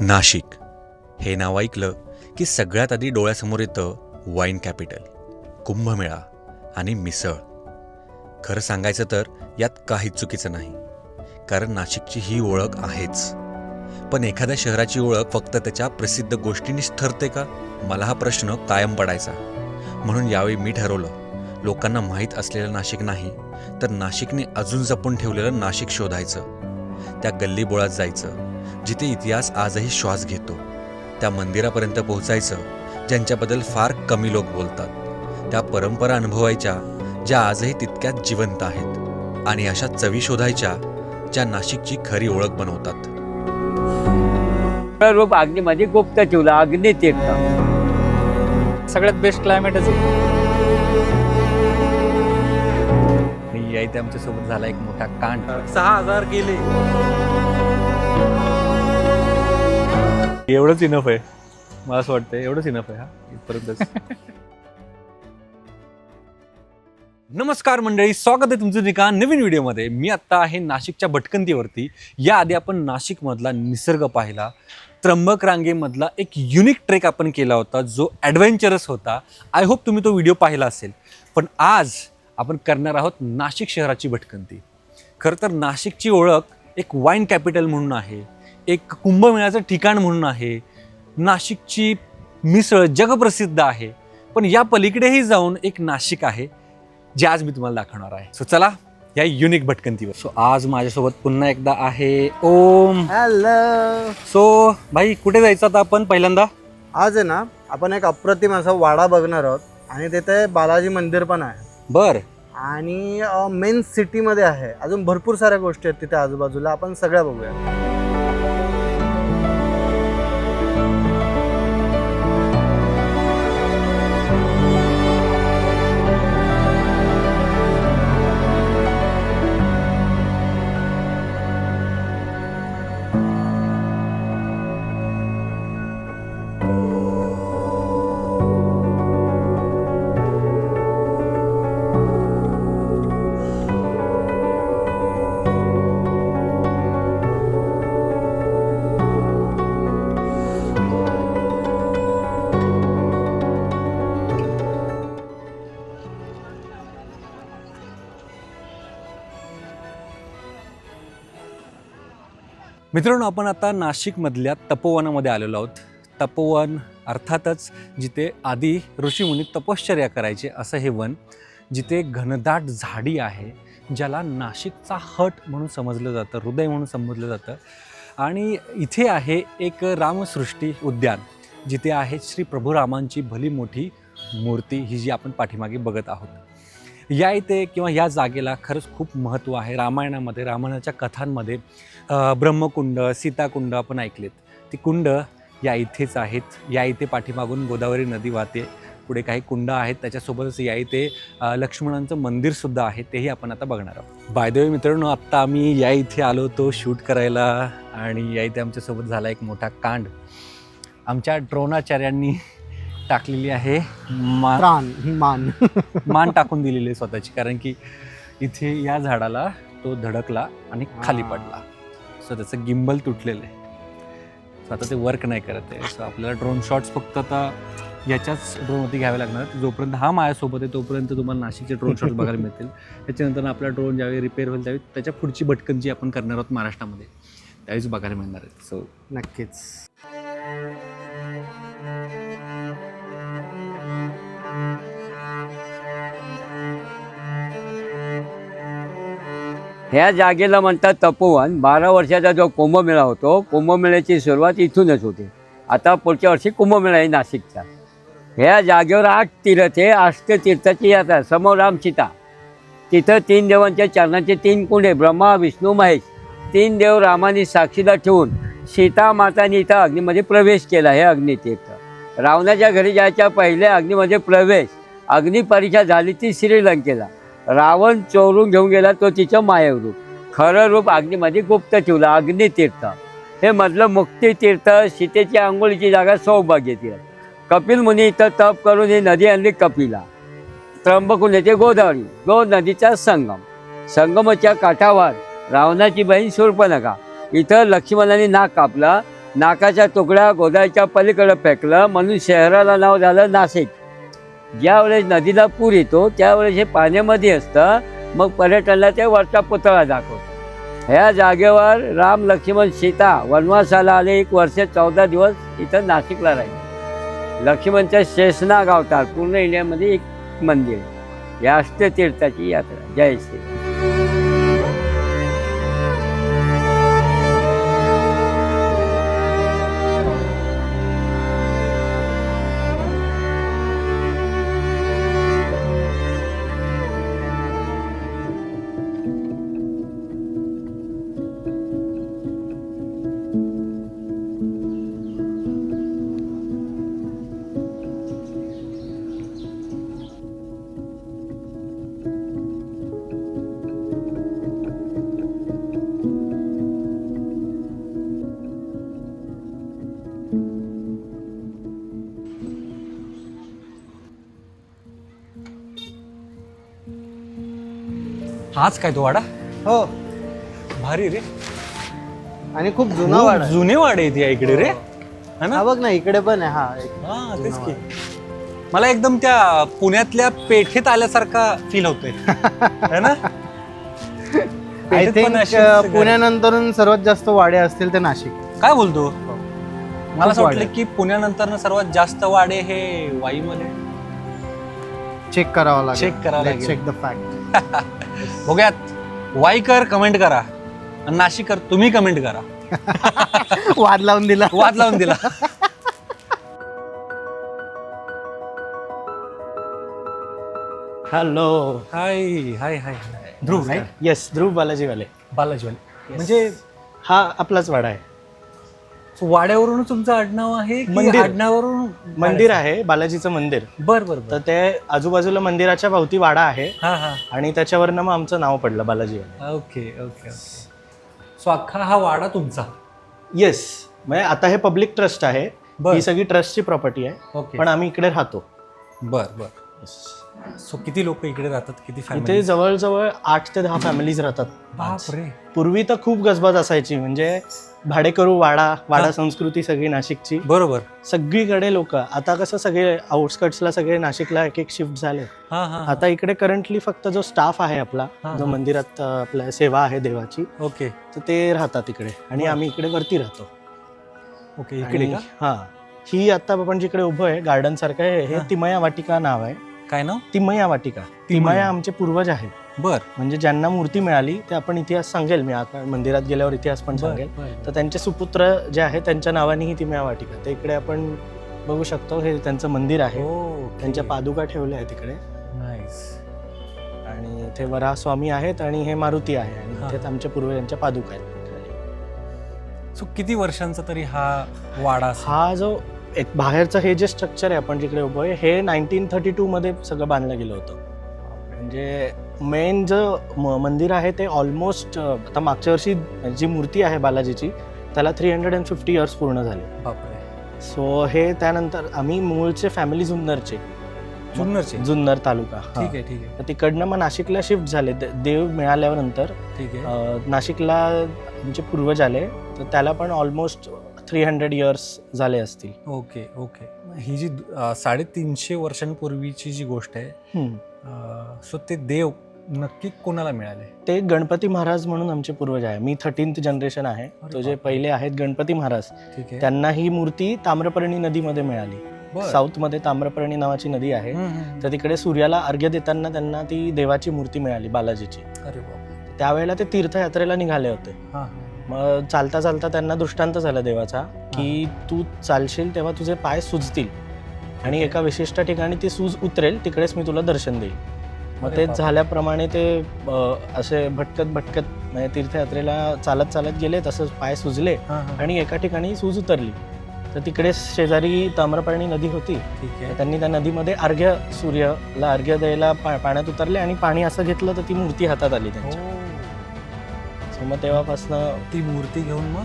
नाशिक हे नाव ऐकलं की सगळ्यात आधी डोळ्यासमोर येतं वाईन कॅपिटल, कुंभमेळा आणि मिसळ. खरं सांगायचं तर यात काहीच चुकीचं नाही, कारण नाशिकची ही ओळख आहेच. पण एखाद्या शहराची ओळख फक्त त्याच्या प्रसिद्ध गोष्टींनीच ठरते का? मला हा प्रश्न कायम पडायचा. म्हणून यावेळी मी ठरवलं, लोकांना माहीत असलेलं नाशिक नाही, तर नाशिकने अजून जपून ठेवलेलं नाशिक शोधायचं. त्या गल्लीबोळात जायचं जिथे इतिहास आजही श्वास घेतो, त्या मंदिरापर्यंत पोहोचायचं ज्यांच्याबद्दल फार कमी लोक बोलतात, त्या परंपरा अनुभवायच्या ज्या आजही तितक्याच जिवंत आहेत, आणि अशा चवी शोधायच्या ज्या नाशिकची खरी ओळख बनवतात. रूप अग्नीमध्ये गुप्त ठेवलं, अग्नितीर्थ. सगळ्यात बेस्ट क्लायमेटच आहे. आणि इथे आमच्यासोबत झाला एक मोठा कांड. 6,000 गेले. एवढंच इनफ आहे, मला असं वाटतं. एवढंच इनफ आहे. हा इथपर्यंतच. नमस्कार मंडळी, स्वागत आहे तुमचं एका नवीन व्हिडिओमध्ये. मी आत्ता आहे नाशिकच्या भटकंतीवरती. याआधी आपण नाशिकमधला निसर्ग पाहिला, त्र्यंबक रांगेमधला एक युनिक ट्रेक आपण केला होता जो ॲडव्हेंचरस होता. आय होप तुम्ही तो व्हिडिओ पाहिला असेल. पण आज आपण करणार आहोत नाशिक शहराची भटकंती. खरं तर नाशिकची ओळख एक वाईन कॅपिटल म्हणून आहे, एक कुंभमेळ्याचं ठिकाण म्हणून आहे. नाशिकची मिसळ जगप्रसिद्ध आहे. पण या पलीकडेही जाऊन एक नाशिक आहे जे आज मी तुम्हाला दाखवणार आहे. सो चला या युनिक भटकंतीवर. सो आज माझ्यासोबत पुन्हा एकदा आहे ओम. हॅलो. सो भाई, कुठे जायचं आता आपण पहिल्यांदा? आज आहे ना, आपण एक अप्रतिम असा वाडा बघणार आहोत आणि तिथे बालाजी मंदिर पण आहे. बर. आणि मेन सिटीमध्ये आहे. अजून भरपूर साऱ्या गोष्टी आहेत तिथे आजूबाजूला, आपण सगळ्या बघूया. मित्रांनो, आपण आता नाशिकमधल्या तपोवनामध्ये आलेलो आहोत. तपोवन अर्थातच जिथे आधी ऋषीमुनी तपश्चर्या करायचे असं हे वन, जिथे घनदाट झाडी आहे, ज्याला नाशिकचा हट म्हणून समजलं जातं, हृदय म्हणून समजलं जातं. आणि इथे आहे एक रामसृष्टी उद्यान, जिथे आहे श्री प्रभू रामांची भली मोठी मूर्ती, ही जी आपण पाठीमागे बघत आहोत. या इथे किंवा या जागेला खरंच खूप महत्त्व आहे. रामायणामध्ये, रामायणाच्या कथांमध्ये ब्रह्मकुंड, सीताकुंड आपण ऐकलेत. ती कुंड या इथेच आहेत. या इथे पाठीमागून गोदावरी नदी वाहते. पुढे काही कुंड आहेत, त्याच्यासोबतच या इथे लक्ष्मणांचं मंदिरसुद्धा आहे, तेही आपण आता बघणार आहोत. बाय द वे मित्रांनो, आत्ता आम्ही या इथे आलो होतो शूट करायला, आणि या इथे आमच्यासोबत झाला एक मोठा कांड. आमच्या ड्रोनाचार्यांनी टाकलेली आहे मान टाकून दिलेली आहे स्वतःची, कारण की इथे या झाडाला तो धडकला आणि खाली पडला. सो त्याचं गिम्बल तुटलेलं आहे. सो आता ते वर्क नाही करत आहे. सो आपल्याला ड्रोन शॉट्स फक्त आता याच्याच ड्रोनवरती घ्यावे लागणार. जोपर्यंत हा माझ्यासोबत आहे तोपर्यंत तुम्हाला नाशिकचे ड्रोन शॉट्स बघायला मिळतील. त्याच्यानंतर आपला ड्रोन ज्यावेळी रिपेअर होईल त्यावेळी त्याच्या पुढची भटकंती आपण करणार आहोत महाराष्ट्रामध्ये, त्यावेळीच बघायला मिळणार आहेत. सो नक्कीच. ह्या जागेला म्हणतात तपोवन. 12 वर्षाचा जो कुंभमेळा होतो, कुंभमेळ्याची सुरुवात इथूनच होते. आता पुढच्या वर्षी कुंभमेळा आहे नाशिकचा. ह्या जागेवर 8 तीर्थ आहे. अष्टतीर्थाची यात्रा. समोर राम सीता, तिथं 3 देवांच्या चरणाचे 3 कुंड आहे, ब्रह्मा विष्णू महेश. 3 देव रामाने साक्षीला ठेवून सीता माताने इथं अग्नीमध्ये प्रवेश केला. हे अग्नितीर्थ. रावणाच्या घरी जायच्या पहिले अग्नीमध्ये प्रवेश, अग्निपरीक्षा झाली ती श्रीलंकेला. रावण चोरून घेऊन गेला तो तिचं मायव रूप. खरं रूप अग्नीमध्ये गुप्त ठेवलं, अग्नितीर्थ. हे मधलं मुक्तीतीर्थ, सीतेची आंघोळीची जागा सौभाग्य तीर्थ. कपिल मुनी इथं तप करून ही नदी आणली कपिला. त्र्यंबकून येते गोदावरी, 2 नदीचा संगम. संगमाच्या काठावर रावणाची बहीण शूर्पणखा. इथं लक्ष्मणाने नाक कापला नाकाच्या तुकड्या गोदाच्या पलीकडे फेकलं म्हणून शहराला नाव झालं नाशिक. ज्यावेळेस नदीला पूर येतो त्यावेळेस हे पाण्यामध्ये असतं, मग पर्यटनाला ते वरचा पुतळा दाखवतो. ह्या जागेवर राम लक्ष्मण सीता वनवासाला आले, 1 वर्ष 14 दिवस इथं नाशिकला राहिले. लक्ष्मणच्या शेषनाग अवतार पूर्ण इंडियामध्ये एक मंदिर. ही अष्टतीर्थाची यात्रा. जय श्री. हाच काय तो वाडा? हो, भारी रे. आणि खूप जुना खूप वाडा आहे. जुने वाडे आहेत या इकडे रे. है ना? हा बघ ना, इकडे पण आहे. हा हा तेच की. मला एकदम त्या पुण्यातल्या पेठेत आल्यासारखा फील होतोय. है ना? आय पेठेत पण थिंक अशीच घरं. पुण्यानंतरून सर्वात जास्त वाडे असतील ते नाशिक. काय बोलतो? मला असं वाडे. वाटलं की पुण्यानंतर सर्वात जास्त वाडे हे वाईमध्ये. चेक करावं लागेल. Check करावं लागेल. Check the fact. बघूयात. वाईकर कमेंट करा आणि नाशिकर तुम्ही कमेंट करा. वाद लावून दिला. वाद लावून दिला. हॅलो. हाय हाय हाय. ध्रुव right? येस, ध्रुव बालाजीवाले. बालाजीवाले. म्हणजे हा आपलाच वाडा आहे. वाड्यावरून तुमचं आडनाव आहे की मंदिर. आडनावावरून मंदिर आहे, बालाजीचं मंदिर. बर बर तर ते आजूबाजूला मंदिराच्या भोवती वाडा आहे हा हा. आणि त्याच्यावरनं मग आमचं नाव पडलं बालाजीवाले. Okay okay okay. सो अख्खा हा वाडा तुमचा. येस, म्हणजे आता हे पब्लिक ट्रस्ट आहे. बर. ही सगळी ट्रस्टची प्रॉपर्टी आहे, ओके. पण आम्ही इकडे राहतो. बर बर. सो किती लोक इकडे राहतात? किती इथे फॅमिली? जवळजवळ 8 ते 10 फॅमिलीज राहतात. बापरे. पूर्वी तर खूप गजबज असायची, म्हणजे भाडेकरू वाडा संस्कृती सगळी नाशिकची. बरोबर. सगळीकडे लोक. आता कसं सगळे आउटस्कट्सला सगळे नाशिकला एक शिफ्ट झाले. हा हा. आता इकडे करंटली फक्त जो स्टाफ आहे आपला, हा, जो हा. मंदिरात आपल्या सेवा आहे देवाची, ओके तर ते राहतात इकडे आणि बरं. आम्ही इकडे वरती राहतो. ओके. इकडे आणि का? हा, ही आता आपण जिकडे उभं आहे गार्डन सारखं आहे, हे हा. तिमया वाटिका नाव आहे. काय नाव? तिमया वाटिका. तिमया आमचे पूर्वज आहेत, बर म्हणजे ज्यांना मूर्ती मिळाली ते आपण इतिहास सांगेल मी आता मंदिरात गेल्यावर इतिहास पण सांगेल. तर त्यांचे सुपुत्र जे आहे त्यांच्या नावाने ही तिमया वाटिका. ते इकडे आपण बघू शकतो. हे त्यांचं मंदिर आहे. त्यांच्या पादुका ठेवल्या आहेत तिकडे. नाईस. आणि इथे वराह स्वामी आहेत आणि हे मारुती आहे आणि हा. इथे आमच्या पूर्वजांच्या पादुका आहेत. सो किती वर्षांचा तरी हा वाडा असेल? हा जो एक बाहेरचं हे जे स्ट्रक्चर आहे आपण जिकडे उभं आहे, हे 1932 मध्ये सगळं बांधलं गेलं होतं. म्हणजे मेन जो मंदिर आहे ते ऑलमोस्ट आता मागच्या वर्षी जी मूर्ती आहे बालाजीची त्याला 350 इयर्स पूर्ण झाले. बापरे. सो हे त्यानंतर आम्ही मूळचे फॅमिली जुन्नरचे. जुन्नर तालुका. हा. ठीक आहे ठीक आहे तर तिकडनं मग नाशिकला शिफ्ट झाले. देव मिळाल्यानंतर ठीक आहे. नाशिकला आमचे पूर्वज आले, तर त्याला पण ऑलमोस्ट 300 इयर्स झाले असतील. Okay okay. ही जी 350 वर्षांपूर्वीची जी गोष्ट आहे, सो ते देव नक्की कोणाला मिळाले? ते गणपती महाराज म्हणून आमचे पूर्वज आहे. मी 13th जनरेशन आहे. तो जे पहिले आहेत गणपती महाराज, ठीक आहे. त्यांना ही मूर्ती ताम्रपर्णी नदीमध्ये मिळाली. बरं. साऊथमध्ये ताम्रपर्णी नावाची नदी आहे. हम्म. तर तिकडे सूर्याला अर्घ्य देताना त्यांना ती देवाची मूर्ती मिळाली बालाजीची. अरे बाप. त्यावेळेला ते तीर्थयात्रेला निघाले होते. हा हा. मग चालता चालता त्यांना दृष्टांत झाला देवाचा की तू चालशील तेव्हा तुझे पाय सुजतील आणि एका विशिष्ट ठिकाणी ती सूज उतरेल, तिकडेच मी तुला दर्शन देईल. मग अरे ते बाप. झाल्याप्रमाणे ते असे भटकत म्हणजे तीर्थयात्रेला चालत चालत गेले, तसंच पाय सुजले हा हा. आणि एका ठिकाणी सूज उतरली. तर तिकडे शेजारी ताम्रपर्णी नदी होती. ठीक तर आहे. त्यांनी त्या नदीमध्ये सूर्याला अर्घ्य द्यायला पाण्यात उतरले आणि पाणी असं घेतलं तर ती मूर्ती हातात आली त्यांच्या. ओ. So मग तेव्हापासनं ती मूर्ती घेऊन मग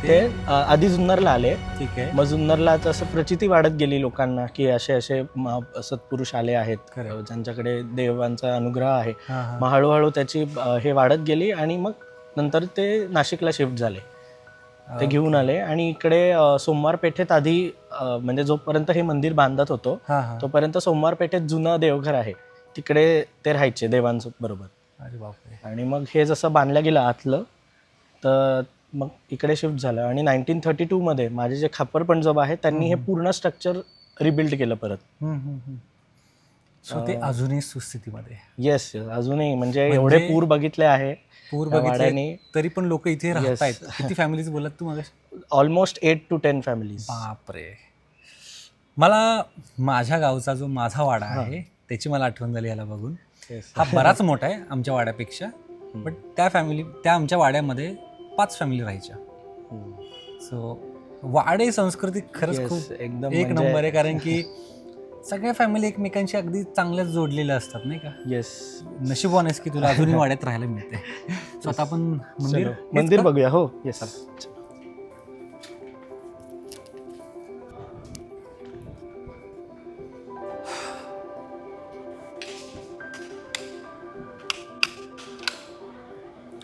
ते आधी जुन्नरला आले. ठीक आहे. मग जुन्नरला असं प्रचिती वाढत गेली लोकांना की असे सत्पुरुष आले आहेत, खरं. ज्यांच्याकडे देवांचा अनुग्रह आहे. हा हा. मग हळूहळू त्याची हे वाढत गेली आणि मग नंतर ते नाशिकला शिफ्ट झाले. ते घेऊन आले आणि इकडे सोमवार पेठेत आधी म्हणजे जोपर्यंत हे मंदिर बांधत होतो हां हां. तोपर्यंत सोमवार पेठेत जुनं देवघर आहे, तिकडे ते राहायचे देवांबरोबर. अरे बापरे. आणि मग हे जसं बांधलं गेलं आतलं, तर मग इकडे शिफ्ट झालं. आणि 1932 मध्ये माझे जे खापर पंजोबा आहेत त्यांनी हे पूर्ण स्ट्रक्चर रिबिल्ड केलं परत. सो ते अजूनही सुस्थितीमध्ये आहे. येस, अजूनही म्हणजे एवढे पूर बघितले आहे पूर त्या बघितले वाड्याने. तरी पण लोक इथे राहत आहेत. Yes. किती फॅमिलीज बोलत तू मग? Almost 8 to 10 families. बापरे. मला माझ्या गावचा जो माझा वाडा आहे त्याची मला आठवण झाली याला बघून. हा बराच मोठा आहे आमच्या वाड्यापेक्षा, बट त्या आमच्या वाड्यामध्ये 5 फॅमिली राहायच्या. सो वाडे संस्कृती खरंच खूप एकदम एक नंबर आहे, कारण की सगळ्या फॅमिली एकमेकांशी अगदी चांगल्याच जोडलेल्या असतात नाही का. येस. नशीबवान आहेस की तुला अजूनही वाड्यात राहायला मिळते. सो आता आपण मंदिर बघूया. हो येस.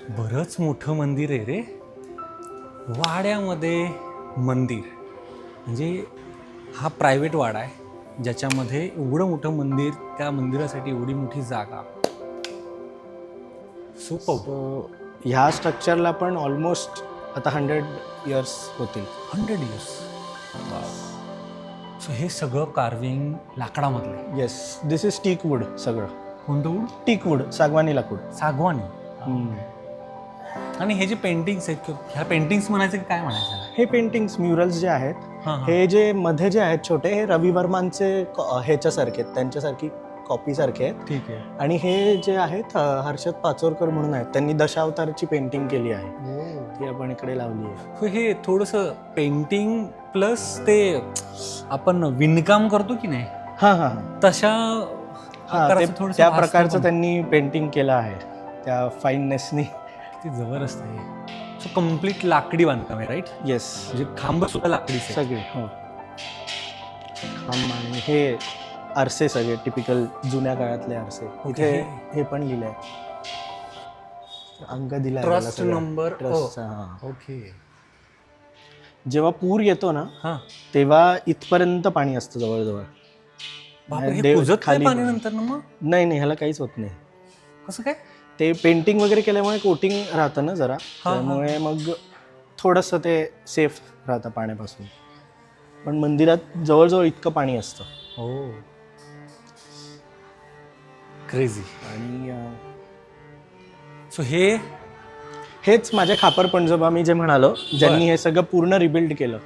बरंच मोठं मंदिर आहे रे. वाड्यामध्ये मंदिर म्हणजे हा प्रायव्हेट वाडा आहे ज्याच्यामध्ये एवढं मोठं मंदिर, त्या मंदिरासाठी एवढी मोठी जागा. सुपर. ह्या स्ट्रक्चरला पण ऑलमोस्ट आता 100 इयर्स होतील. 100 इयर्स. सो हे सगळं कार्विंग लाकडामधलं. Yes, this is teak wood. सगळं कोणतं वूड? टीक वूड, सागवानी लाकूड. सागवानी. आणि हे जे पेंटिंग्स आहेत, ह्या पेंटिंग्स म्हणायचं की काय म्हणायचं? हे पेंटिंग्स, म्युरल्स जे आहेत, हां, हां. हे जे मध्ये जे आहेत छोटे, हे रवी वर्मांचे ह्याच्यासारखे आहेत, त्यांच्यासारखी कॉपी सारखे आहेत. ठीक आहे. आणि हे जे आहेत हर्षद पाचोरकर म्हणून आहेत, त्यांनी दशावतारची पेंटिंग केली आहे, ती आपण इकडे लावली आहे. सो हे थोडंसं पेंटिंग प्लस ते आपण विणकाम करतो की नाही हां हां तशा हां, आकाराचं थोडंसं त्या भासतं प्रकारचं पण. त्यांनी पेंटिंग केलं आहे, त्या फाईननेसनी. किती जबरदस्त आहे. सो कम्प्लीट लाकडी बांधकाम आहे, राईट? येस, म्हणजे खांब सुद्धा लाकडीच आहे. सगळे. हो, खांब आणि हे आरसे सगळे टिपिकल जुन्या काळातले आरसे. इथे हे पण लिहिलंय, अंक दिलाय ट्रस्ट नंबर. ट्रस्ट. ओके. जेव्हा पूर येतो ना हां. तेव्हा इथपर्यंत पाणी असतं जवळजवळ. बापरे, हे देव कुजत खाली नाही पाणी पण. नंतर ना मग? नाही नाही, ह्याला काहीच होत नाही. कसं काय? ते पेंटिंग वगैरे केल्यामुळे कोटिंग राहतं ना जरा, हां. त्यामुळे मग थोडंसं ते सेफ राहतं पाण्यापासून. पण मंदिरात जवळजवळ इतकं पाणी असतं. हो, क्रेझी. आणि सो हेच माझे खापर पंजोबा मी जे म्हणालो, ज्यांनी हे सगळं पूर्ण रिबिल्ड केलं.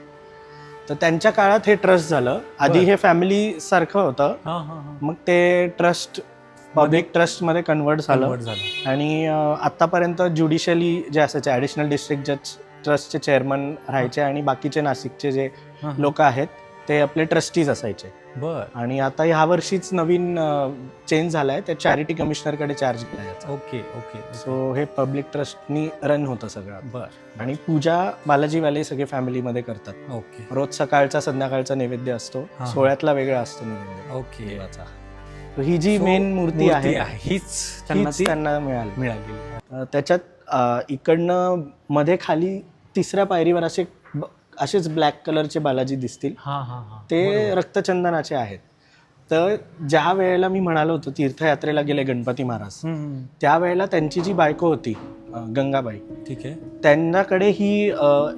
तर त्यांच्या काळात हे ट्रस्ट झालं. आधी हे फॅमिली सारखं होतं, हां हां हां. मग ते ट्रस्ट पब्लिक ट्रस्टमध्ये कन्वर्ट झालं. आणि आतापर्यंत ज्युडिशियली जे असायचे ॲडिशनल डिस्ट्रिक्ट जज ट्रस्टचे चेअरमन राहायचे, आणि बाकीचे नाशिकचे जे लोक आहेत ते आपले ट्रस्टीज असायचे. बरं. आणि आता ह्या वर्षीच नवीन चेंज झालाय, ते चॅरिटी कमिशनरकडे चार्ज केला याचा. Okay okay. सो हे पब्लिक ट्रस्टनी रन होतं सगळं. बरं. आणि पूजा बालाजीवाले सगळे फॅमिलीमध्ये करतात. ओके रोज सकाळचा संध्याकाळचा नैवेद्य असतो, हां. सोहळ्यातला वेगळा असतो नैवेद्य ओके. देवाचा. So ही जी So, मेन मूर्ती आहे हीच त्यांना हीच ती त्यांना मिळाली. मिळाली. त्याच्यात इकडनं मध्ये खाली 3ऱ्या पायरीवर असेच ब्लॅक कलरचे बालाजी दिसतील, हां हां हां. ते रक्तचंदनाचे आहेत. तर ज्या वेळेला मी म्हणालो होतो तीर्थयात्रेला गेले गणपती महाराज, त्यावेळेला त्यांची जी बायको होती गंगाबाई, ठीक आहे त्यांच्याकडे ही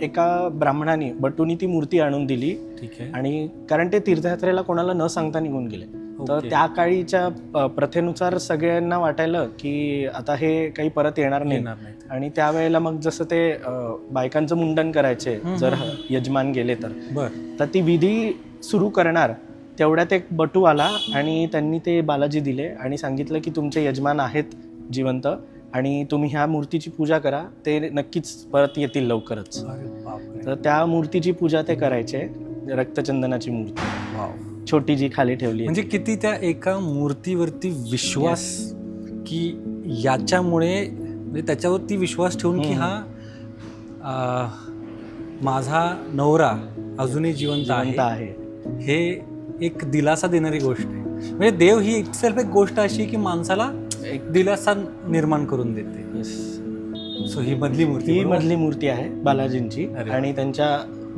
एका ब्राह्मणाने बटूनी ती मूर्ती आणून दिली. ठीक आहे. आणि कारण ते तीर्थयात्रेला कोणाला न सांगता निघून गेले, तर ओके. त्या काळीच्या प्रथेनुसार सगळ्यांना वाटायलं की आता हे काही परत येणार नाही. येणार नाहीत. आणि त्यावेळेला मग जसं ते बायकांचं मुंडन करायचे जर यजमान गेले तर ती विधी सुरू करणार तेवढ्यात एक बटू आला आणि त्यांनी ते बालाजी दिले आणि सांगितलं की तुमचे यजमान आहेत जिवंत आणि तुम्ही ह्या मूर्तीची पूजा करा, ते नक्कीच परत येतील लवकरच. तर त्या मूर्तीची पूजा ते करायचे, रक्तचंदनाची मूर्ती छोटी जी खाली ठेवली. म्हणजे किती त्या एका मूर्तीवरती विश्वास की याच्यामुळे म्हणजे त्याच्यावरती विश्वास ठेवून की हा माझा नवरा अजूनही जिवंत आहे, हे एक दिलासा देणारी गोष्ट आहे. म्हणजे देव ही इटसेल्फ एक गोष्ट अशी की माणसाला एक दिलासा निर्माण करून देते. सो सो ही मधली मूर्ती ही बरोबर? मधली मूर्ती आहे बालाजींची. अरे वा. आणि त्यांच्या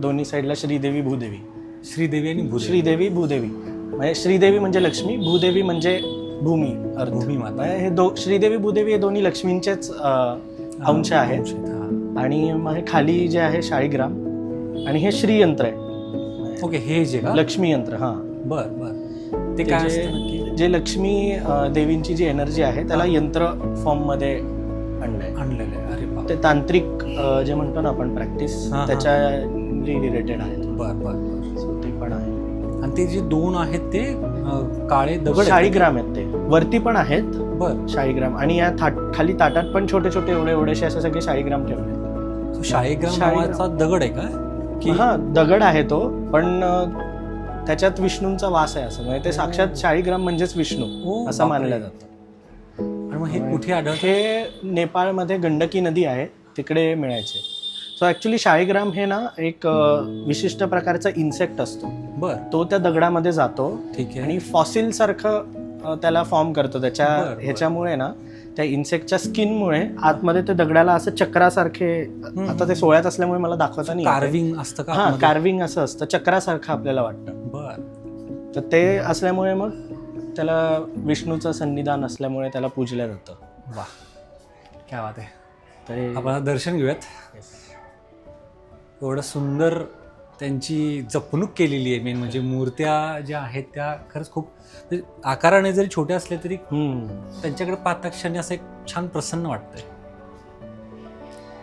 दोन्ही साईडला श्रीदेवी भूदेवी. श्रीदेवी आणि भूदेवी. श्रीदेवी भूदेवी म्हणजे श्रीदेवी म्हणजे लक्ष्मी, भूदेवी म्हणजे भूमी अर्थ. भूमी माता. म्हणजे हे श्रीदेवी भूदेवी हे दोन्ही लक्ष्मींचेच अंश आहेत. हा. आणि मग हे खाली जे आहे शाळीग्राम आणि हे श्रीयंत्र आहे. ओके, हे जे का लक्ष्मी यंत्र. हा, बर बर. ते काय असतं नक्की? जे लक्ष्मी देवींची जी एनर्जी आहे त्याला यंत्र फॉर्म मध्ये आणलंय. आणलेलं आहे. अरे बाप. ते तांत्रिक जे म्हणतो ना आपण प्रॅक्टिस, हा, हा. त्याच्या रिलेटेड आहेत. बर बर बर. So ते पण आहे. आणि ते जे दोन आहेत ते काळे दगड आहेत. शाळीग्राम आहेत ते. वरती पण आहेत बर. शाळीग्राम आणि या खाली ताटात पण छोटे छोटे एवढेसे असे सगळे शाळीग्राम ठेवले. So शाळीग्राम शाळीग्राम. नावाचा दगड आहे का की हा, दगड आहे तो, पण त्याच्यात विष्णूंचा वास आहे असं. म्हणजे ते साक्षात शाळीग्राम म्हणजेच विष्णू ओ, असं बापरे. मानलं जातं. आणि मग हे कुठे आढळते? हे नेपाळमध्ये गंडकी नदी आहे तिकडे मिळायचे. सो ॲक्च्युली शाळीग्राम हे ना एक विशिष्ट प्रकारचा इन्सेक्ट असतो. बर. तो त्या दगडामध्ये जातो ठीक आहे. आणि फॉसिल सारखं त्याला फॉर्म करतो. त्याच्या बरं, बरं. ह्याच्यामुळे ना त्या इन्सेक्टच्या स्किनमुळे आतमध्ये ते दगडाला असं चक्रासारखे, आता ते सोळ्यात असल्यामुळे मला दाखवता नाही येत आहे. कार्विंग असतं का हा, आतमध्ये? कार्विंग असं असतं, चक्रासारखं आपल्याला वाटतं. बर. तर ते असल्यामुळे मग त्याला विष्णूचं सन्निधान असल्यामुळे त्याला पूजलं जातं. वा, काय बात आहे. तर आपण आता दर्शन घेऊयात. एवढं सुंदर त्यांची जपणूक केलेली आहे. मेन म्हणजे मूर्त्या ज्या आहेत त्या खरंच खूप म्हणजे आकाराने जरी छोट्या असल्या तरी त्यांच्याकडे पाहता क्षणी असं एक छान प्रसन्न वाटतंय.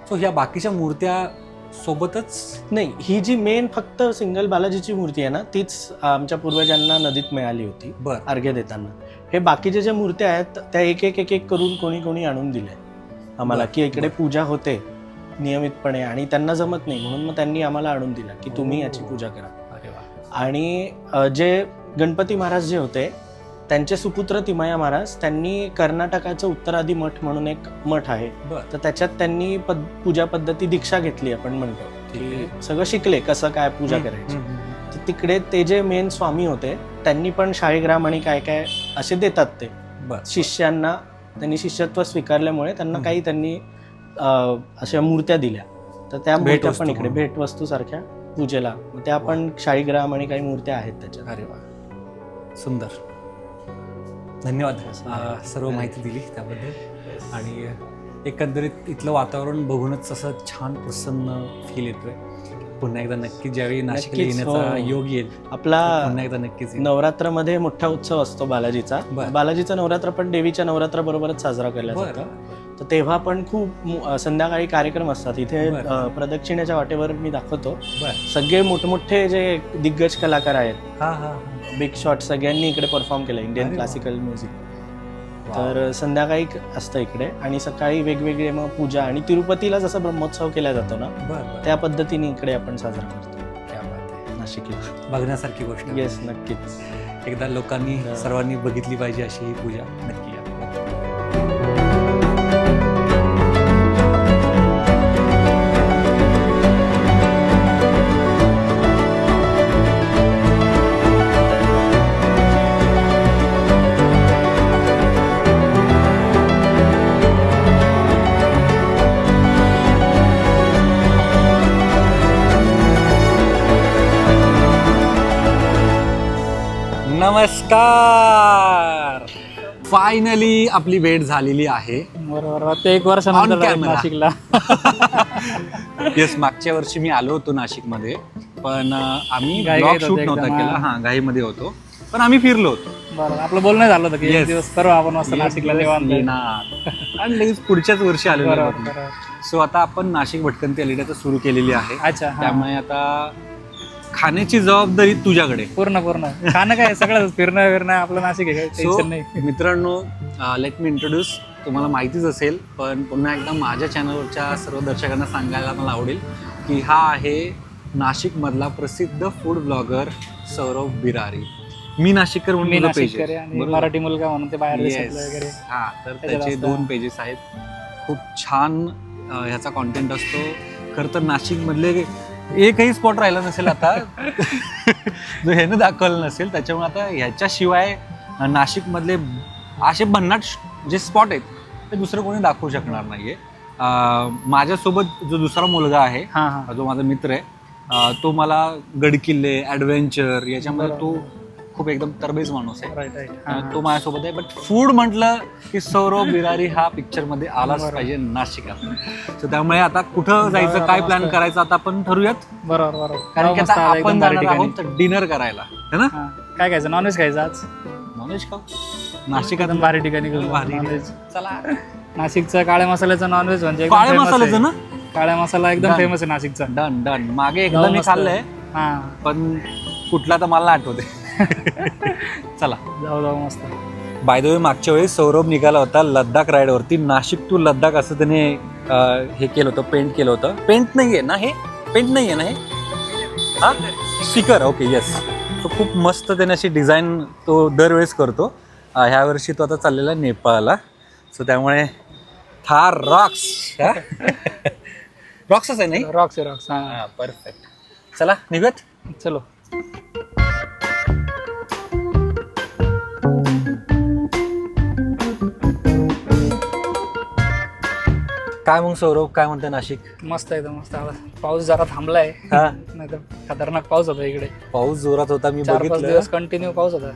सो ह्या बाकीच्या मूर्त्या सोबतच नाही, ही जी मेन फक्त सिंगल बालाजीची मूर्ती आहे ना, तीच आमच्या पूर्वजांना नदीत मिळाली होती बर अर्घ्य देताना. हे बाकीच्या ज्या मूर्त्या आहेत त्या एक एक एक एक करून कोणी कोणी आणून दिल्या आम्हाला, बरं, की इकडे बरं. पूजा होते नियमितपणे आणि त्यांना जमत नाही म्हणून मग त्यांनी आम्हाला आणून दिला की तुम्ही याची पूजा करा. अरे वा. आणि जे गणपती महाराज जे होते त्यांचे सुपुत्र तिमया महाराज, त्यांनी कर्नाटकाचं उत्तरादी मठ म्हणून एक मठ आहे, बर. तर त्याच्यात त्यांनी पूजा पद्धती दीक्षा घेतली आपण म्हणतो, ठीक आहे. की सगळं शिकले कसं काय पूजा करायची. तर तिकडे ते जे मेन स्वामी होते त्यांनी पण शाळीग्राम आणि काय काय असे देतात ते बर. शिष्यांना. त्यांनी शिष्यत्व स्वीकारल्यामुळे त्यांना काही त्यांनी अशा मूर्त्या दिल्या, तर त्या मूर्त्या भेटवस्तू पण इकडे म्हणून. भेटवस्तू सारख्या पूजेला, मग त्या पण शाळीग्राम आणि काही मूर्त्या आहेत त्याच्यात. अरे वा, सुंदर. धन्यवाद सर्व माहिती दिली त्याबद्दल. आणि एकंदरीत इथलं वातावरण बघूनच असं छान प्रसन्न फील येतोय. पुन्हा एकदा नक्की ज्यावेळी नाशिकला नक्कीच, येण्याचा हो. योग येईल आपला पुन्हा एकदा नक्कीच येईल. नवरात्रामध्ये मोठा उत्सव असतो बालाजीचा. बरं. बालाजीचा नवरात्र पण देवीच्या नवरात्र बरोबरच साजरा केला बरं. जातो. तर तेव्हा पण खूप संध्याकाळी कार्यक्रम असतात इथे. बरं. प्रदक्षिणेच्या वाटेवर मी दाखवतो बर. सगळे मोठमोठे जे दिग्गज कलाकार आहेत, हा हा. बिग शॉट सगळ्यांनी इकडे परफॉर्म केलं इंडियन अरे वा. Classical music. तर संध्याकाळी असतं इकडे आणि सकाळी वेगवेगळे मग पूजा. आणि तिरुपतीला जसा ब्रह्मोत्सव केला जातो ना, बर. त्या पद्धतीने इकडे आपण साजरा करतो क्या बात आहे. नाशिकला. बघण्यासारखी गोष्ट आहे. येस, नक्कीच. एकदा लोकांनी सर्वांनी बघितली पाहिजे अशी ही पूजा नक्की या. नमस्कार. फायनली आपली भेट झालेली आहे. बरोबर, ते 1 वर्षानंतर On camera. नाशिकला. येस, मागच्या वर्षी मी आलो होतो नाशिकमध्ये, पण आम्ही घाई ब्लॉग घाईत शूट होतो नव्हता एकदम, केला. हा. हा, घाईमध्ये होतो, पण आम्ही फिरलो होतो. बरोबर, आपलं बोलणं झालं होतं की Yes. एक दिवस करू आपण मस्त नाशिकला निवांत. येणार. आणि लगेच पुढच्याच वर्षी आलेलो बरोबर, आहोत. बरोबर. सो आता आपण नाशिक भटकंती एलिटा सुरू केलेली आहे. अच्छा, हा. त्यामुळे आता खाण्याची जबाबदारी तुझ्याकडे. पूर्ण खाणं काय सगळं फिरणं आपलं नाशिक आहे, काही सो टेन्शन नाही. मित्रांनो, लेट मी इंट्रोड्यूस. तुम्हाला माहितीच असेल, पण पुन्हा एकदा माझ्या चॅनलवरच्या सर्व दर्शकांना सांगायला मला आवडेल की हा आहे नाशिकमधला प्रसिद्ध फूड ब्लॉगर सौरभ बिरारी. मी नाशिककर मी म्हणून पेज नाशिककर आहे आणि मराठी मुलगा म्हणून ते बाहेर देशातलं वगैरे. हा, तर त्याच्यात त्याचे असतं. 2 पेजेस आहेत. खूप छान ह्याचा कॉन्टेंट असतो. खरं तर नाशिकमधले एकही स्पॉट राहिला नसेल आता जो ह्यानं दाखवलं नसेल. त्याच्यामुळे आता ह्याच्याशिवाय नाशिकमधले असे भन्नाट जे स्पॉट आहेत ते दुसरं कोणी दाखवू शकणार नाहीये. माझ्यासोबत जो दुसरा मुलगा आहे, हा हा जो माझा मित्र आहे, तो मला गडकिल्ले ॲडव्हेंचर याच्यामध्ये तो खूप एकदम तरबेज माणूस आहे. राईट राईट तो माझ्यासोबत आहे. बट फूड म्हटलं की सौरभ बिरारी हा पिक्चरमध्ये आलाच बरोबर. पाहिजे नाशिकात. सो त्यामुळे आता कुठं जायचं, काय प्लॅन मस्त. करायचं आता आपण ठरवूयात. बरोबर बरोबर कारण की मस्त आता आला, आपण एकदम भारी जाणार ठिकाणी. आहोत डिनर करायला, है ना? हा. काय खायचं नॉनव्हेज खायचं आज नॉनव्हेज का नाशिकात एकदम भारी ठिकाणी घेऊन भारी. नॉनव्हेज चला. नाशिकचं काळ्या मसाल्याचं नॉनव्हेज म्हणजे एकदम काळ्या famous मसाल्याचं आहे. ना? काळ्या मसाला एकदम Done. फेमस आहे नाशिकचा. Done done. मागे एकदा जाऊ मी मस्त. खाल्लंय, हा पण कुठला तर मला नाही आठवते. चला. जाऊ जाऊ मस्त. बाय द वे, मागच्या वेळी सौरभ निघाला होता लद्दाख राईडवरती. नाशिक टू लद्दाख असं त्याने हे केलं होतं, पेंट केलं होतं. पेंट नाही आहे ना हे? पेंट नाही आहे ना हे? हा, स्टिकर. Okay, yes. तो खूप मस्त त्याने अशी डिझाईन तो दरवेळेस करतो. ह्या वर्षी तो आता चाललेला आहे नेपाळला. सो त्यामुळे थार रॉक्स. रॉक्सच आहे नाही? रॉक्स आहे रॉक्स. हा परफेक्ट. चला निघत. चलो. काय मग सौरभ, काय म्हणते नाशिक? मस्त एकदम मस्त. आला पाऊस जरा थांबलाय, हा, नाही तर खतरनाक पाऊस होता इकडे. पाऊस जोरात होता, मी 4-5 बघितलं. दिवस कंटिन्यू पाऊस होता.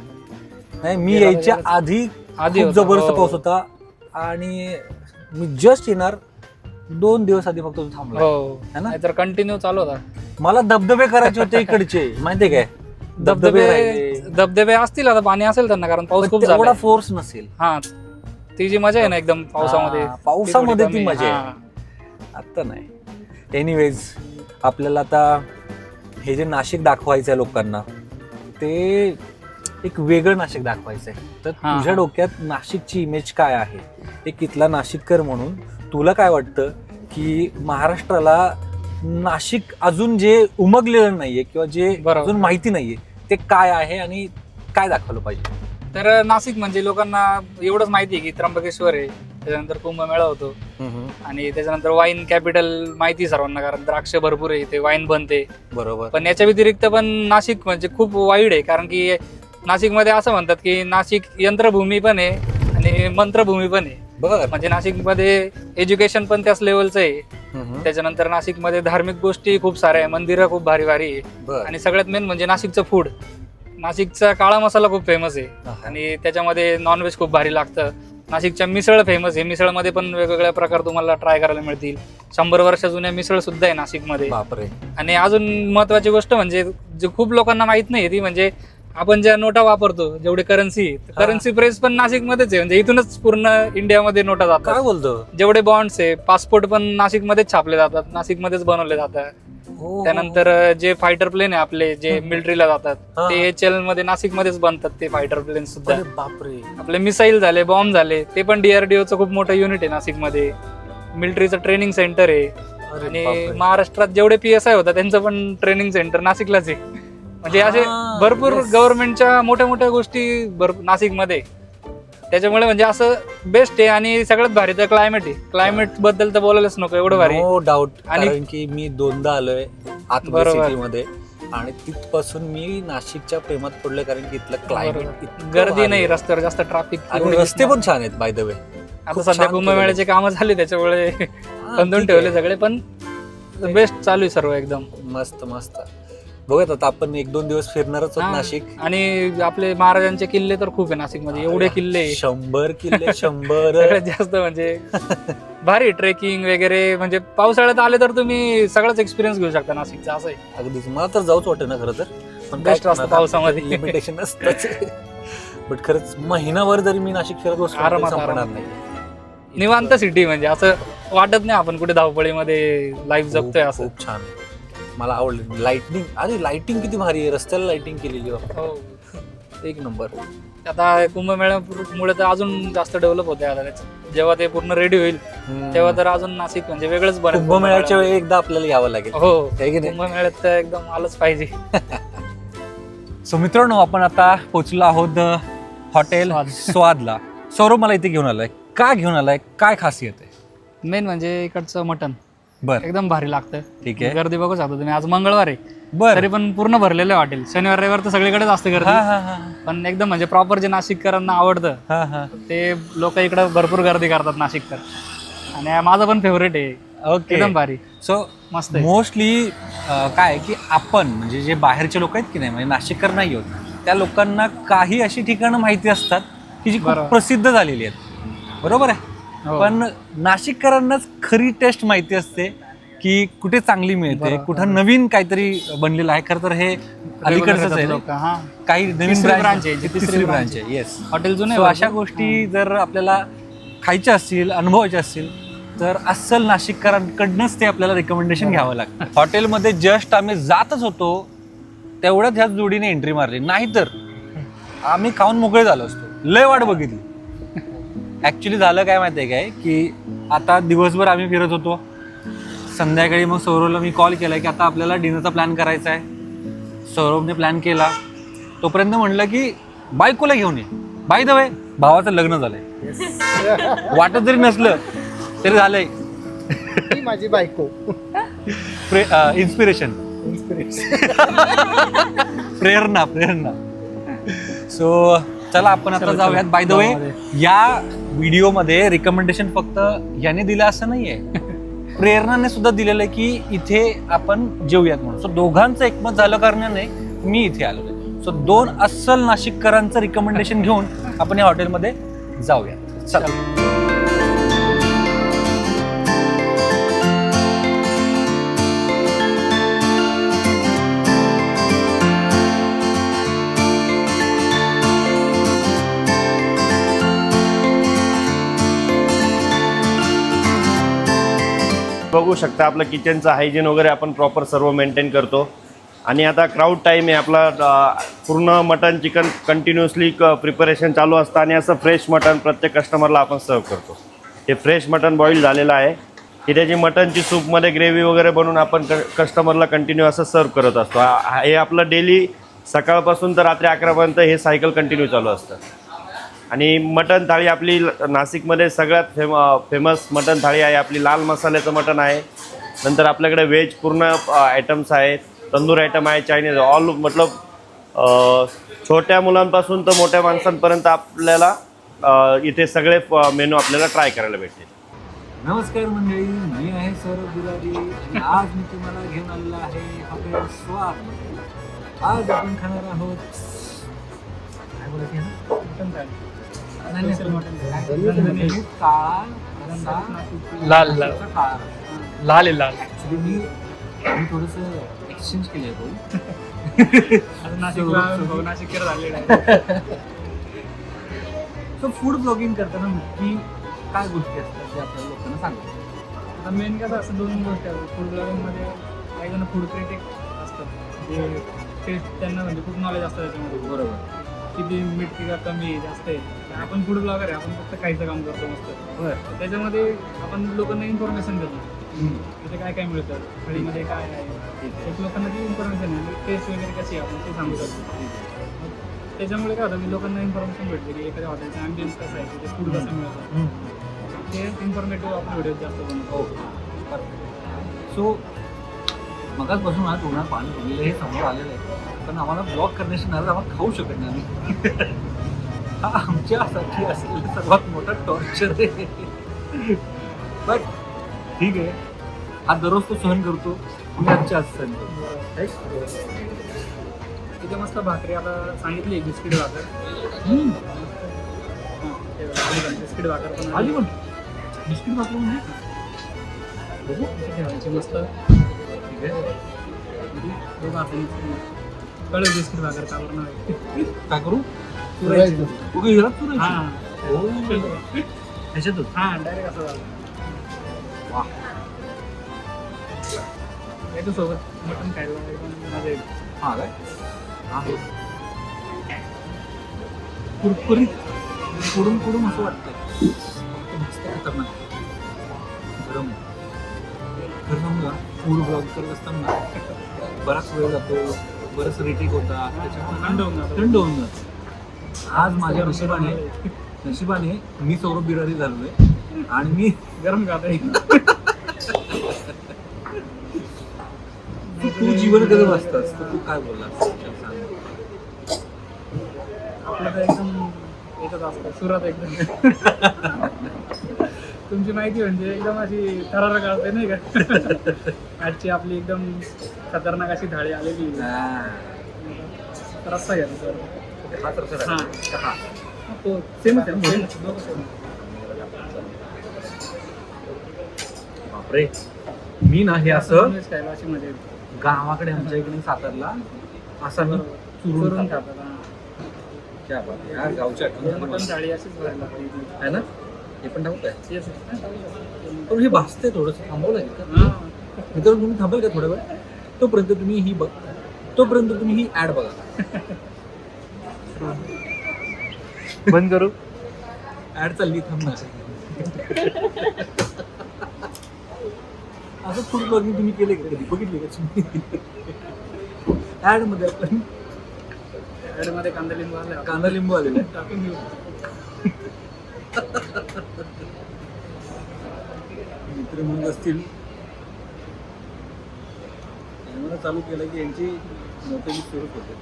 नाही, मी गेला यायच्या गेलाच. आधी आधी खूप होता, जबरदस्त हो. पाऊस होता. आणि मी जस्ट येणार 2 दिवस आधी फक्त तो थांबला. हो, है ना? नाहीतर कंटिन्यू चालू होता. मला धबधबे करायचे होते इकडचे, माहितीये काय? राहिले. धबधबे असतील, आता पाणी असेल त्यांना, कारण पाऊस खूप एवढा झाला. फोर्स नसेल. हा, ती जी मजा आहे ना एकदम पावसामध्ये, हा, पावसामध्ये थोडी ती कमी. मजा आहे. हा. आता नाही. एनिवेज, आपल्याला आता हे जे नाशिक दाखवायचं आहे लोकांना, ते एक वेगळं नाशिक दाखवायचं आहे. तर हा, तुझ्या हा. डोक्यात नाशिकची इमेज काय आहे? एक इथला नाशिककर म्हणून तुला काय वाटतं की महाराष्ट्राला नाशिक अजून जे उमगलेलं नाहीये किंवा जे बरोबर. अजून माहिती नाहीये ते काय आहे आणि काय दाखवलं पाहिजे? तर नाशिक म्हणजे लोकांना एवढंच माहिती आहे की त्र्यंबकेश्वर आहे, त्याच्यानंतर कुंभमेळा होतो, आणि त्याच्यानंतर वाईन कॅपिटल माहिती सर्वांना, कारण द्राक्ष भरपूर आहे, ते वाईन बनते. बरोबर. पण याच्या व्यतिरिक्त पण नाशिक म्हणजे खूप वाईड आहे, कारण की नाशिकमध्ये असं म्हणतात की नाशिक यंत्रभूमी पण आहे आणि मंत्रभूमी पण आहे. बर. म्हणजे नाशिकमध्ये एज्युकेशन पण त्याच लेवलचं आहे. त्याच्यानंतर नाशिकमध्ये धार्मिक गोष्टी खूप साऱ्या आहे, मंदिरं खूप भारी भारी आहे, बर. आणि सगळ्यात मेन म्हणजे नाशिकचं फूड. नाशिकचा काळा मसाला खूप फेमस आहे, आणि त्याच्यामध्ये नॉनव्हेज खूप भारी लागतं. नाशिकच्या मिसळ फेमस आहे, मिसळमध्ये पण वेगवेगळ्या प्रकार तुम्हाला ट्राय करायला मिळतील. 100 वर्ष जुन्या मिसळ सुद्धा आहे नाशिकमध्ये. बापरे. आणि अजून महत्वाची गोष्ट म्हणजे जे खूप लोकांना माहित नाही ती म्हणजे आपण ज्या नोटा वापरतो, जेवढे करन्सी प्रेस पण नाशिकमध्येच आहे. म्हणजे इथूनच पूर्ण इंडियामध्ये नोटा काय जातात. बोलतो? जेवढे बॉन्ड्स आहे, पासपोर्ट पण नाशिकमध्येच छापले जातात, नाशिकमध्येच बनवले जातात. हो. त्यानंतर जे फायटर प्लेन आहे आपले, जे मिलिटरीला जातात, हा. ते HL मध्ये नाशिकमध्येच बनतात ते फायटर प्लेन सुद्धा. अरे बापरे. आपले मिसाईल झाले, बॉम्ब झाले, ते पण DRDOचं खूप मोठं युनिट आहे नाशिकमध्ये. मिलिटरीचं ट्रेनिंग सेंटर आहे. अरे आणि बापरे. महाराष्ट्रात जेवढे PSI होता त्यांचं पण ट्रेनिंग सेंटर नाशिकलाच आहे. म्हणजे असे हा, भरपूर yes. गव्हर्नमेंटच्या मोठ्या मोठ्या गोष्टी नाशिकमध्ये. त्याच्यामुळे म्हणजे असं बेस्ट आहे. आणि सगळ्यात भारी तर क्लायमेट आहे. क्लायमेट बद्दल तर बोलायलाच नको, एवढं भारी. No doubt. आणि- कारण की मी 2दा आलोय आतमध्ये बरोबर. सिटीमध्ये, आणि तिथपासून मी नाशिकच्या प्रेमात पडलोय, कारण की इथलं क्लायमेट बरोबर. गर्दी नाही, रस्त्यावर जास्त ट्रॅफिक. आणि रस्ते पण छान आहेत बाय द वे. आता खूप सध्या छान कुंभमेळ्याचे कामं झाले, त्याच्यामुळे बंधून ठेवले सगळे, पण बेस्ट चालू आहे सर्व एकदम. मस्त मस्त. बघूयात आता आपण 1-2 दिवस फिरणारच आहोत हा. नाशिक. आणि आपले महाराजांचे किल्ले तर खूप आहे नाशिकमध्ये, एवढे किल्ले आहे. 100 किल्ले 100. सगळ्यात जास्त म्हणजे भारी ट्रेकिंग वगैरे. म्हणजे पावसाळ्यात आले तर तुम्ही सगळाच एक्सपिरियन्स घेऊ शकता नाशिकचा, असं आहे. अगदीच. मला तर जाऊच वाटत ना खरं तर, पण Best असतं पावसामध्ये. लिमिटेशन असतंच. बट खरंच महिनाभर जरी मी नाशिक फिरत बसलो तरी आरामात, संपणार आरामात. नाही. निवांत सिटी, म्हणजे असं वाटत नाही आपण कुठे धावपळीमध्ये लाईफ जगतोय असं. खूप छान आहे. मला आवडलं. लाइटिंग, अरे लाइटिंग किती भारी आहे. रस्त्याला लाइटिंग केलेली आहे. हो. एक नंबर. आता कुंभमेळ्यामुळे तर अजून जास्त डेव्हलप होते आता त्याचं. जेव्हा ते पूर्ण रेडी होईल तेव्हा तर अजून नाशिक म्हणजे वेगळंच बनेल. कुंभमेळ्याच्या वेळी एकदा आपल्याला यावं लागेल. हो, आहे की नाही? कुंभमेळ्यात तर एकदम आलंच पाहिजे. सो मित्रांनो, आपण आता पोहोचलो आहोत हॉटेल स्वाद. स्वादला. सौरभ मला इथे घेऊन आलाय. का घेऊन आलाय? काय खासियत आहे? मेन म्हणजे इकडचं मटन बर. एकदम भारी लागतं. ठीक आहे. गर्दी बघू शकता तुम्ही. आज मंगळवार आहे, बर. तरी पण पूर्ण भरलेलं हॉटेल. शनिवार रविवार तर सगळीकडेच असते हा गर्दी, हा हा पण एकदम म्हणजे प्रॉपर जे नाशिककरांना आवडतं हा हा. ते लोक इकडे भरपूर गर्दी करतात नाशिककर. आणि माझं पण फेवरेट आहे, ओके. एकदम भारी, सो मस्त आहे. मोस्टली काय की आपण म्हणजे जे बाहेरचे लोक आहेत की नाही, म्हणजे नाशिककर नाही होत, त्या लोकांना काही अशी ठिकाणं माहिती असतात की जी खूप बरोबर. प्रसिद्ध झालेली आहेत, बरोबर आहे. हो. पण नाशिककरांनाच खरी टेस्ट माहिती असते की कुठे चांगली मिळते, बरोबर. कुठं नवीन काहीतरी बनलेलं आहे. खरं तर हे अलीकडचंच आहे रे. लोक, हा, काही नवीन तिसरी ब्रांच branch आहे, तिसरी तिसरी ब्रांच branch आहे. येस. हॉटेल जुने सो आहे अशा भरपूर. गोष्टी जर आपल्याला खायच्या असतील, अनुभवायच्या असतील, तर अस्सल नाशिककरांकडनंच ते आपल्याला रिकमेंडेशन घ्यावं लागतं. हॉटेलमध्ये जस्ट आम्ही जातच होतो तेवढ्यात ह्याच जोडीने एंट्री मारली, नाहीतर आम्ही खाऊन मोकळे झालो असतो. लय वाट बघितली. ॲक्च्युली झालं काय माहिती आहे काय की आता दिवसभर आम्ही फिरत होतो, संध्याकाळी मग सौरभला मी कॉल केला की आता आपल्याला डिनरचा प्लॅन करायचा आहे. सौरभने प्लॅन केला, तोपर्यंत म्हणलं की बायकोला घेऊन ये. बाय द वे भावाचं लग्न झालंय, वाटत जरी नसलं तरी झालंय. ती माझी बायको. इन्स्पिरेशन, प्रेरणा. सो चला आपण आता जाऊयात. बाय द वे या व्हिडिओमध्ये रिकमेंडेशन फक्त याने दिलं असं नाहीये, प्रेरणाने सुद्धा दिलेलं आहे की इथे आपण जेवूयात म्हणून. सो दोघांचं एकमत झालं कारणाने मी इथे आलो. सो 2 अस्सल नाशिककरांचं रिकमेंडेशन घेऊन आपण या हॉटेलमध्ये जाऊयात. चला. बघू शकता आपलं किचनचं हायजीन वगैरे आपण प्रॉपर सर्व मेंटेन करतो. आणि आता क्राऊड टाईम आहे आपला, पूर्ण मटन चिकन कंटिन्युअसली प्रिपरेशन चालू असतं आणि असं फ्रेश मटन प्रत्येक कस्टमरला आपण सर्व करतो. हे फ्रेश मटन बॉईल झालेलं आहे की त्याची मटनची सूपमध्ये ग्रेव्ही वगैरे बनवून आपण कस्टमरला कंटिन्यू असं सर्व करत असतो. हे आपलं डेली सकाळपासून तर रात्री 11पर्यंत हे सायकल कंटिन्यू चालू असतं. आणि मटन थाळी आपली नाशिकमध्ये सगळ्यात फेमस मटन थाळी आहे आपली. लाल मसाल्याचं मटन आहे. नंतर आपल्याकडे व्हेज पूर्ण आयटम्स आहेत, तंदूर आयटम आहे, चायनीज, ऑल मतलब छोट्या मुलांपासून तर मोठ्या माणसांपर्यंत आपल्याला इथे सगळे मेनू आपल्याला ट्राय करायला भेटतील. नमस्कार मंडळी, मी आहे सौरभ बिरारी आणि आज मी तुम्हाला घेऊन आलेलो आहे हॉटेल स्वाद. आज आपण खाणार आहोत काय बोलायचं आहे ना? मटण थाळी. नाही, Special मटण थाळी. नाही, काळा रस्सा, लाल लाल काळा. लाल आहे, लाल. ॲक्च्युली मी थोडंसं एक्सचेंज केलं आहे रोल. आता नाशिककर झालेलं आहे. सो फूड ब्लॉगिंग करताना नक्की काय गोष्टी असतात ते आपल्या लोकांना सांगा. आता मेन कसं असं 2 गोष्टी असतात फूड ब्लॉगिंगमध्ये. काही जण फूड क्रिटिक असतात, जे टेस्ट त्यांना म्हणजे खूप नॉलेज असतं त्याच्यामध्ये, बरोबर. किती मीठ तिखट कमी आहे, जास्त आहे. आपण फूड ब्लॉगर आहे, आपण फक्त खायचं काम करतो मस्त. बरं. तर त्याच्यामध्ये आपण लोकांना इन्फॉर्मेशन देतो, तिथे काय काय मिळतं, थाळीमध्ये काय आहे, एक लोकांना ती इन्फॉर्मेशन आहे. टेस्ट वगैरे कशी आहे आपण ते सांगू शकतो. त्याच्यामुळे काय होतं की लोकांना इन्फॉर्मेशन भेटते की एखाद्या हॉटेलचा ॲम्बियन्स कसा आहे, तिथे फूड कसं मिळतं, ते इन्फॉर्मेटिव्ह आपण व्हिडिओ जास्त बनवतो. सो मगाचपासून आज तोंडात पाणी पडलेलं हे समोर आलेलं आहे, पण आम्हाला ब्लॉग करण्याची नाराज आम्हाला खाऊ शकत नाही आम्ही. हा आमच्यासाठी असलेला सर्वात मोठा टॉर्चर आहे. बट ठीक आहे, हा दररोज तो सहन करतो, मी आजच्या आज सहन करतो. तिथे मस्त भाकरी आता सांगितली, बिस्किट भाकर. बिस्किट भाकर पण आली पण बिस्किट भाकरी म्हणजे ठेवायची मस्त. ठीक आहे, कळलं बिस्किट भाकर का बरं नाही काय करू? चुरायची. ओके, ह्याला चुरायची? हां हो, ह्याच्यातच. हां डायरेक्ट असं झालं. वा. याच्यासोबत मटण खायला एकदम मजा येईल. हां काय? आहे कुरकुरीत, कुडून कुडून असं वाटतंय. मस्त खतरनाक गरम. खरं सांगू का, फूड ब्लॉग करत असताना बराच वेळ जातो, बरंच रेटिंग होता, त्याच्यामुळे थंड होऊन जातं. थंड होऊन जातं. आज माझ्या नशिबाने मी सौरभ बिरारी झालोय आणि मी गरम खात आहे. तू जीवन कसं बसतास, तू काय बोललास सांग. आपलं तर एकदम याच्यात असतं सुरात एकदम. तुमची माहिती म्हणजे एकदम अशी थरार काढते नाही का. आजची आपली एकदम खतरनाक अशी थाळी आलेली रस्सा घ्या सर. हां तो सेमच आहे दोघं same. बापरे, मी ना हे असं Non-veg खायला अशी मजा येते. गावाकडे आमच्या इकडे सातारला असा मी चुरून चुरून खातो. खातात हां. क्या बात आहे यार, गावच्या आठवणी मटण थाळी अशीच व्हायला लागते इथली. आहे ना. हे पण टाकू काय? Yes, yes. पण हे भासते थोडंसं, थांबवलं लागेल का? हां. मित्रांनो तुम्ही थांबाल का थोड्या वेळ? तोपर्यंत तुम्ही ही बघ, तोपर्यंत तुम्ही ही ऍड बघा. बंद करू. ऍड चालली, थांब ना. असं फूड ब्लॉगिंग तुम्ही केले का कधी, बघितले का तुम्ही? ऍड मध्ये आपण मध्ये कांदा लिंबू आला कांदा लिंबू आलेला आहे. टाकून घेऊ. मित्र म्हणत असतील कॅमेरा चालू केला की यांची नोकरी सुरू होते.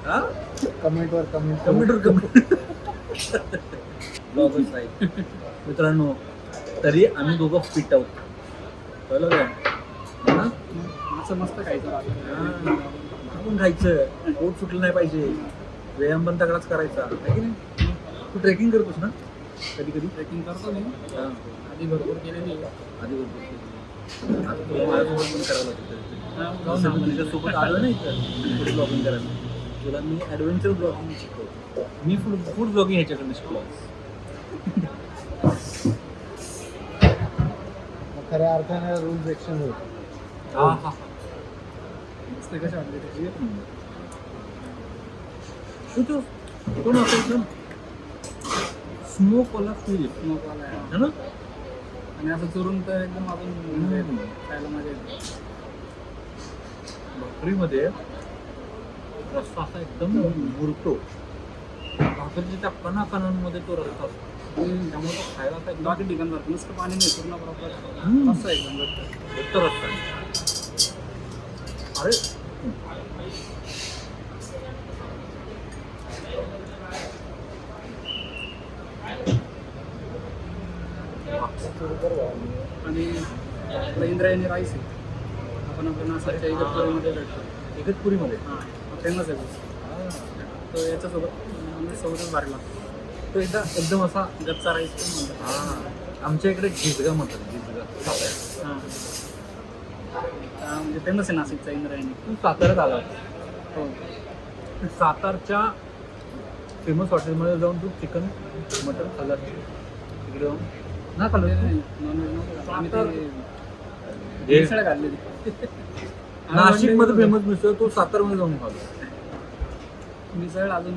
हा कमेंटवर कमेंट कम्प्युटर ब्लॉगर्स आहेत मित्रांनो. तरी आम्ही दोघं फिट आहोत, कळलं काय? हा? असं मस्त खायचं राहतं. आपण खायचं, पोट सुटलं नाही पाहिजे, व्यायाम पण तगडाच करायचा आहे की नाही. तू ट्रेकिंग करतोस ना कधी कधी? ट्रेकिंग करतो मी, हा, आधी भरपूर केलेली. आधी भरपूर. आता तुला माझ्यासोबत पण करावं लागतं. हां, जाऊन जसं मी आपण तुझ्यासोबत आलो ना इथं फूड ब्लॉगिंग करायला, तुला मी ॲडव्हेंचर ब्लॉगिंग शिकवतो. मी फूड ब्लॉगिंग ह्याच्याकडनं शिकलो. खऱ्या अर्थाने रूल्स एक्शन होत. हा हा मस्त कशा वाटले त्याची. तो कोण असायचं स्मोकवाला फील Smoke वाला आहे. है ना. आणि असं चुरून तर एकदम आपण म्हणजे खायला मजा येते. भाकरीमध्ये रस्सा असा एकदम मुरतो. भाकरीच्या त्या कणाकणांमध्ये तो रस्सा असतो, त्यामुळे तो खायला असा एकदम बाकी ठिकाणसारखं नुसतं पाणी नाही, पूर्ण प्रॉपर हम्म. मस्त एकदम घट्ट. घट्ट रस्सा आहे. अरे आणि आपलं इंद्रायणी राईस आहे, आपण आपल्या नासाच्या इगतपुरीमध्ये भेटतो. इगतपुरीमध्ये हां फेमस आहे तो. याच्यासोबत सोबतच भारी लागतो. तो एकदा एकदम असा गच्चा राईस पण म्हणतात. आमच्या इकडे झिजगा म्हणतात, झिजगा. हां म्हणजे फेमस आहे नाशिकचा इंद्रायणी. तू साताऱ्यात आला, हो सातारच्या फेमस हॉटेलमध्ये जाऊन तू चिकन मटन खाल्लं तिकडे जाऊन ना खाल्लं? नॉनव्हेज नव्हतं. आम्ही ते हे मिसळ खाल्लेली. नाशिकमध्ये फेमस मिसळ तो सातारमध्ये जाऊन खाल्लो. मिसळ अजून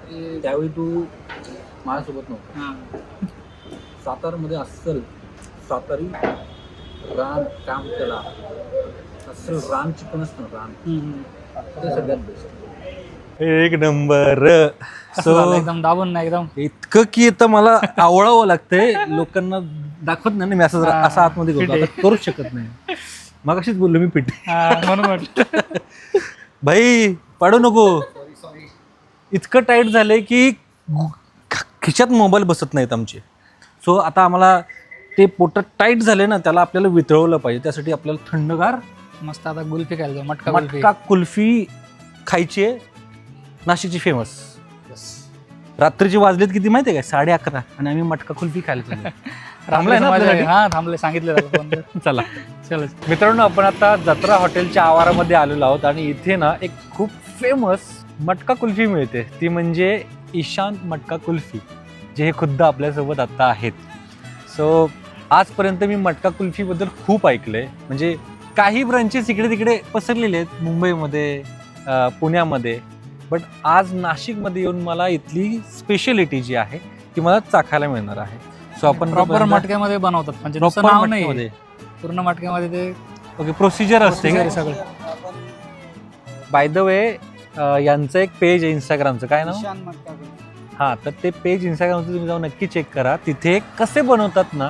ते- त्यावेळी तू माझ्यासोबत नव्हता. हां सातारमध्ये अस्सल सातारी रान काम त्याला अस्सल रान चिकन असतं ना, रान ते सगळ्यात बेस्ट. एक नंबर. एकदम दाबून नाही एकदम. इतकं की आता मला आवडावं लागतंय, लोकांना दाखवत नाही ना मी असं हा. असं आतमध्ये करतो, आता करूच शकत नाही. मग अशीच बोललो मी पिठ. म्हणून म्हटलं. भाई पाडू नको. इतकं टाईट झालंय की खिशात मोबाईल बसत नाहीत आमचे. सो आता आम्हाला ते पोटात टाईट झाले ना, त्याला आपल्याला वितळवलं पाहिजे. त्यासाठी आपल्याला थंडगार मस्त आता गुल्फी खायला जाऊ, मटका गुल्फी. मटका कुल्फी खायची आहे, नाशिकची फेमस. रात्रीची वाजलेत किती माहिती आहे काय? 11:30 आणि आम्ही मटका कुल्फी खायला चाललो. थांबलाय ना आपल्यासाठी? हां थांबले, सांगितलं त्याला फोन कर. चला चलो. मित्रांनो, आपण आता जत्रा हॉटेलच्या आवारामध्ये आलेलो आहोत आणि इथे ना एक खूप फेमस मटका कुल्फी मिळते. ती म्हणजे ईशान मटका कुल्फी, जे हे खुद्द आपल्यासोबत आता आहेत. सो आजपर्यंत मी मटका कुल्फीबद्दल खूप ऐकलं आहे. म्हणजे काही ब्रांचेस इकडे तिकडे पसरलेले आहेत, मुंबईमध्ये, पुण्यामध्ये. बट आज नाशिकमध्ये येऊन मला इथली स्पेशलिटी जी आहे ती मला चाखायला मिळणार आहे. सो आपण प्रॉपर मटक्यामध्ये बनवतात, म्हणजे नुसतं प्रॉपर नाव नाही, मटक्यामध्ये. पूर्ण मटक्यामध्ये ते ओके, प्रोसिजर असते का? सगळं. बाय द वे, यांचं एक पेज आहे इंस्टाग्रामचं, काय नाव? ईशान मटका गुल्फी. हां, तर ते पेज इंस्टाग्रामचं तुम्ही जाऊन नक्की चेक करा. तिथे कसे बनवतात ना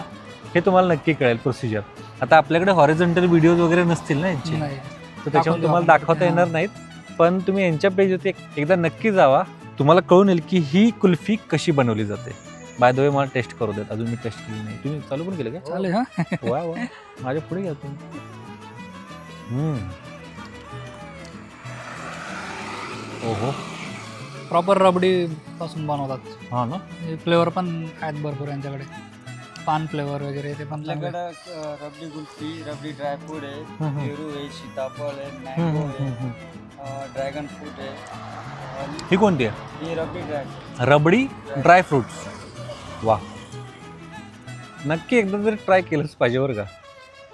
हे तुम्हाला नक्की कळेल प्रोसिजर. आता आपल्याकडे हॉरिझॉन्टल व्हिडिओज वगैरे नसतील ना यांचे, नाही. तर त्याच्यामुळे तुम्हाला दाखवता येणार नाहीत. पण तुम्ही यांच्या पेजवरती एकदा नक्की जावा, तुम्हाला कळून येईल की ही कुल्फी कशी बनवली जाते. बाय द वे मला टेस्ट करू देत, अजून मी टेस्ट केली नाही. तुम्ही चालू पण केलं का? चालेल हा. वा वा, माझ्या पुढे घ्या तुम्ही. ओहो, प्रॉपर रबडी पासून बनवतात. हा ना. फ्लेवर पण आहेत भरपूर यांच्याकडे, पान फ्लेवर वगैरे ते पण चांगले. आपल्याकडं रबडी कुल्फी, रबडी ड्रायफ्रूट आहे, हम्म. पेरू आहे, सीताफळ आहे, हम्म, मँगो हम्म, आहे, हम्म. ड्रॅगन फ्रूट आहे. ही कोणती आहे? ही रबडी ड्रायफ्रूट. रबडी ड्राय फ्रुट्स. वा, नक्की एकदा तरी ट्राय केलंच पाहिजे बरं का.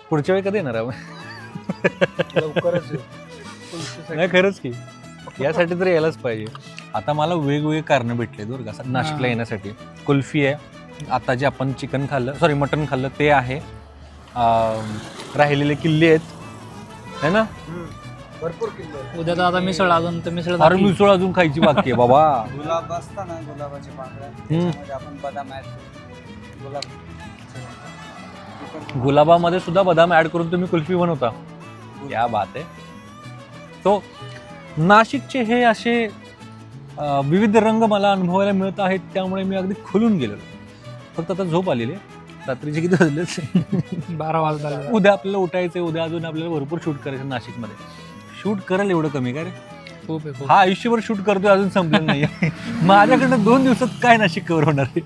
पुढच्या वेळी कधी येणार आहे? लवकरच नाही खरंच की, यासाठी तरी यायलाच पाहिजे. आता मला वेगवेगळे कारणं भेटले बरं का नाशिकला येण्यासाठी. कुल्फी आहे, आता जे आपण चिकन खाल्लं, सॉरी मटन खाल्लं ते आहे, राहिलेले किल्ले आहेत है ना. भरपूर किल्ले आहेत. उद्या तर आता मिसळ, अजून तर मिसळ अरे झाली. मिसळ अजून खायची बाकी आहे बाबा. गुलाब असतं ना, गुलाबाचे पाकळ्या, त्याच्यामध्ये आपण बदाम ऍड करतो. गुलाबामध्ये सुद्धा बदाम ऍड करून तुम्ही कुल्फी बनवता. क्या बात आहे. तो नाशिकचे हे असे विविध रंग मला अनुभवायला मिळत आहेत, त्यामुळे मी अगदी खुलून गेलेलो. फक्त आता झोप आलेली आहे. रात्रीचे किती वाजले? 12 वाजता आले. उद्या आपल्याला उठायचं, उद्या अजून आपल्याला भरपूर शूट करायचं नाशिकमध्ये. शूट करायला एवढं कमी का रे? खूप आहे खूप. हा आयुष्यभर शूट करतोय, अजून संपलेलं नाही. माझ्याकडनं 2 दिवसात काय नाशिक कव्हर होणार आहे?